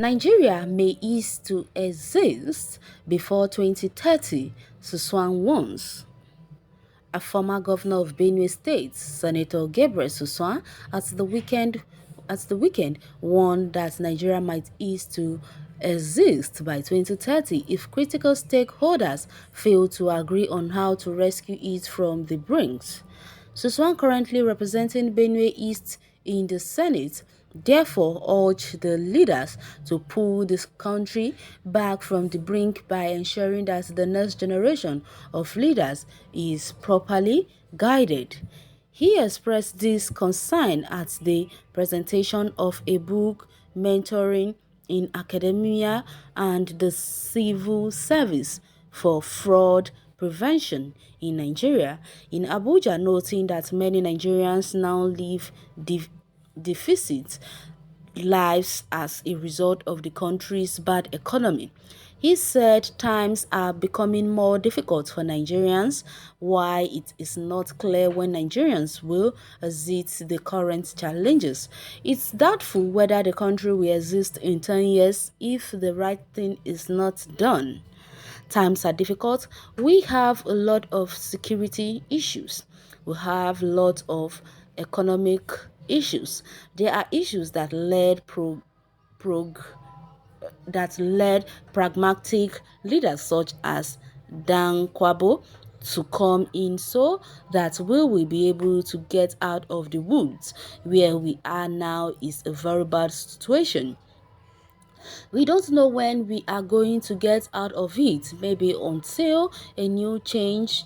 Nigeria may ease to exist before 2030, Suswam warns. A former governor of Benue State, Senator Gabriel Suswam, at the weekend warned that Nigeria might ease to exist by 2030 if critical stakeholders fail to agree on how to rescue it from the brink. Suswan, currently representing Benue East in the Senate, therefore urged the leaders to pull this country back from the brink by ensuring that the next generation of leaders is properly guided. He expressed this concern at the presentation of a book, Mentoring in Academia and the Civil Service for Fraud Prevention in Nigeria, in Abuja, noting that many Nigerians now live deficit lives as a result of the country's bad economy. He said times are becoming more difficult for Nigerians, why it is not clear when Nigerians will exit the current challenges. It's doubtful whether the country will exist in 10 years if the right thing is not done. Times are difficult. We have a lot of security issues. We have a lot of economic issues. There are issues prog that led pragmatic leaders such as Dan Kwabo to come in so that we will be able to get out of the woods where we are now is a very bad situation. We don't know when we are going to get out of it, maybe until a new change.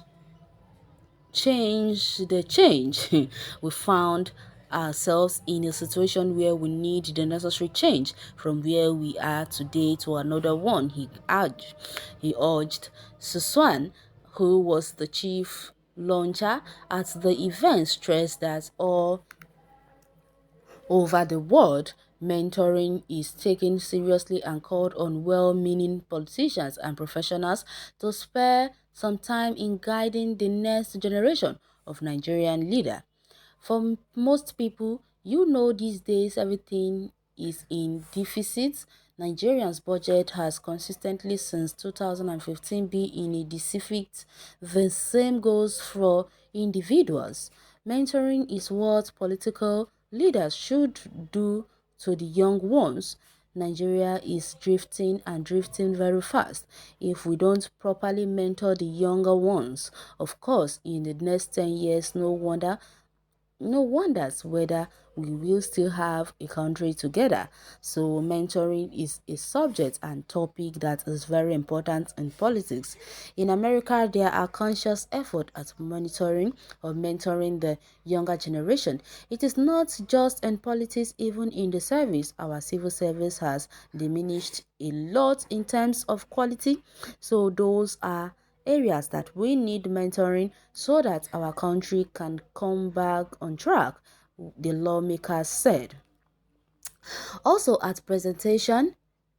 We found ourselves in a situation where we need the necessary change from where we are today to another one, he urged Suswan, who was the chief launcher at the event, stressed that all over the world, mentoring is taken seriously and called on well-meaning politicians and professionals to spare some time in guiding the next generation of Nigerian leaders. For most people, these days everything is in deficit. Nigeria's budget has consistently since 2015 been in a deficit. The same goes for individuals. Mentoring is what political leaders should do to the young ones. Nigeria is drifting and drifting very fast if we don't properly mentor the younger ones. Of course, in the next 10 years, no wonders whether we will still have a country together. So mentoring is a subject and topic that is very important in politics. In America, there are conscious efforts at monitoring or mentoring the younger generation. It is not just in politics, even in the service. Our civil service has diminished a lot in terms of quality. So those are areas that we need mentoring so that our country can come back on track, the lawmakers said. Also at presentation,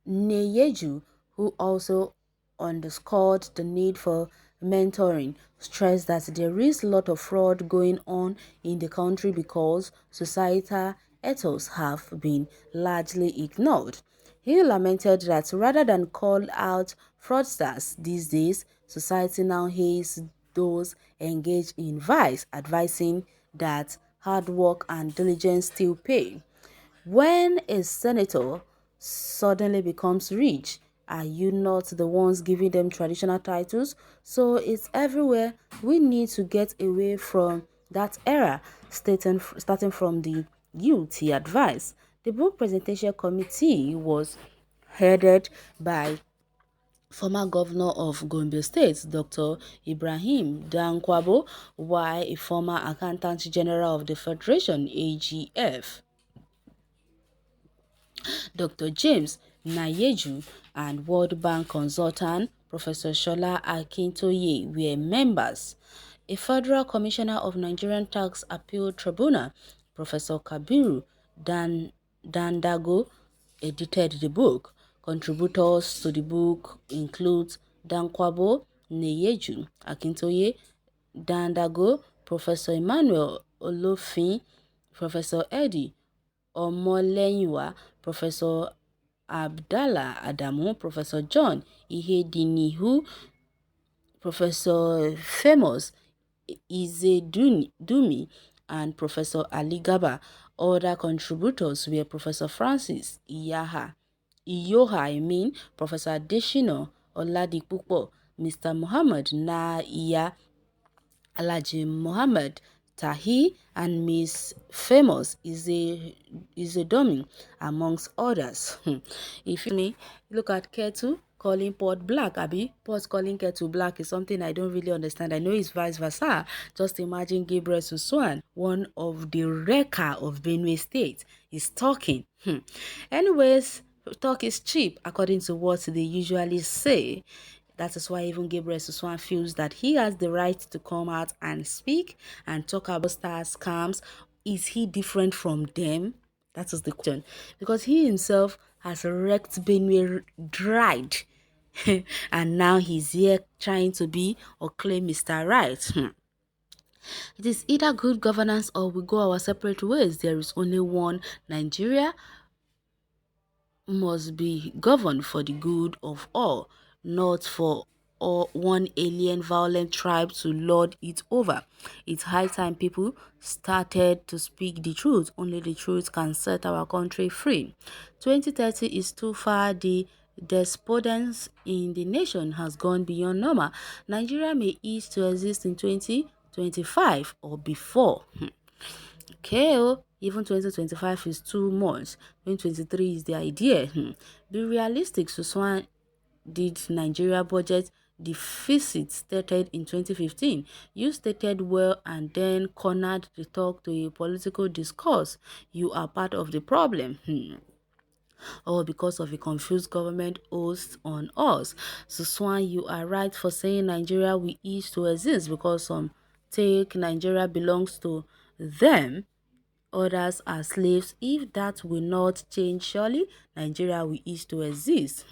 Neyeju, who also underscored the need for mentoring, stressed that there is a lot of fraud going on in the country because societal ethos have been largely ignored. He lamented that rather than call out fraudsters these days, society now hates those engaged in vice, advising that hard work and diligence still pay. When a senator suddenly becomes rich, are you not the ones giving them traditional titles? So it's everywhere. We need to get away from that era, starting from the youth, he advised. The book presentation committee was headed by former governor of Gombe State, Dr. Ibrahim Dankwabo, while a former accountant general of the Federation, AGF, Dr. James Nayeju, and World Bank consultant Professor Shola Akintoye were members. A federal commissioner of Nigerian Tax Appeal Tribunal, Professor Kabiru Dandago, edited the book. Contributors to the book include Dankwabo, Nayeju, Akintoye, Dandago, Professor Emmanuel Olofin, Professor Eddie Omoleyiwa, Professor Abdallah Adamu, Professor John Ihedinihu, Professor Famous Dumi, and Professor Ali Gaba. Other contributors were Professor Francis Iyoha, Professor Adeshina Oladipupo, Mr. Muhammad Iya Alhaji Mohammed Tahi, and Miss Famous is a dummy, amongst others. If you me look at kettle calling pot black, abi pot calling kettle black is something I don't really understand. I know it's vice versa. Just imagine Gabriel Suswan, one of the wrecker of Benue State, is talking. Anyways, talk is cheap according to what they usually say. That is why even Gabriel Suswan feels that he has the right to come out and speak and talk about star scams. Is he different from them? That is the question. Because he himself has wrecked Benue dried. And now he's here trying to be or claim Mr. Right. It is either good governance or we go our separate ways. There is only one Nigeria, must be governed for the good of all, not for one alien violent tribe to lord it over. It's high time people started to speak the truth. Only the truth can set our country free. 2030 is too far. The despotence in the nation has gone beyond normal. Nigeria may ease to exist in 2025 or before. Okay, oh, even 2025 is too much. 2023 is the idea. Be realistic. Suswan did Nigeria budget deficit stated in 2015. You stated well and then cornered the talk to a political discourse. You are part of the problem. Or because of a confused government oath on us. Suswan, you are right for saying Nigeria will ease to exist because some take Nigeria belongs to them, others are slaves. If that will not change, surely Nigeria will ease to exist.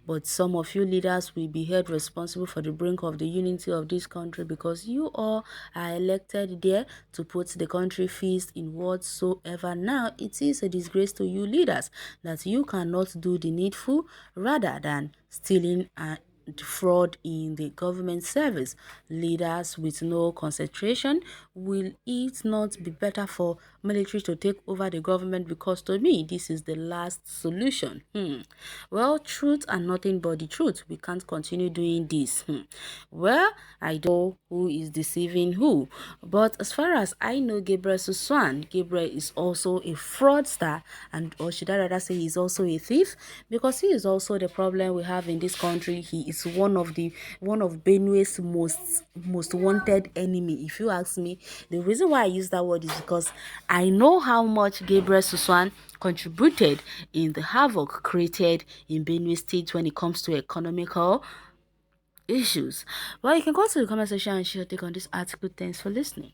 But some of you leaders will be held responsible for the brink of the unity of this country because you all are elected there to put the country first in whatsoever. Now, it is a disgrace to you leaders that you cannot do the needful rather than stealing and fraud in the government service. Leaders with no concentration. Will it not be better for military to take over the government? Because to me, this is the last solution. Well, truth and nothing but the truth. We can't continue doing this. Well, I don't know who is deceiving who, but as far as I know, Gabriel Suswan, Gabriel is also a fraudster, and or should I rather say he's also a thief, because he is also the problem we have in this country. He is one of Benue's most wanted enemy. If you ask me, the reason why I use that word is because I know how much Gabriel Suswan contributed in the havoc created in Benue State when it comes to economical issues. Well, you can go to the comment section and share your take on this article. Thanks for listening.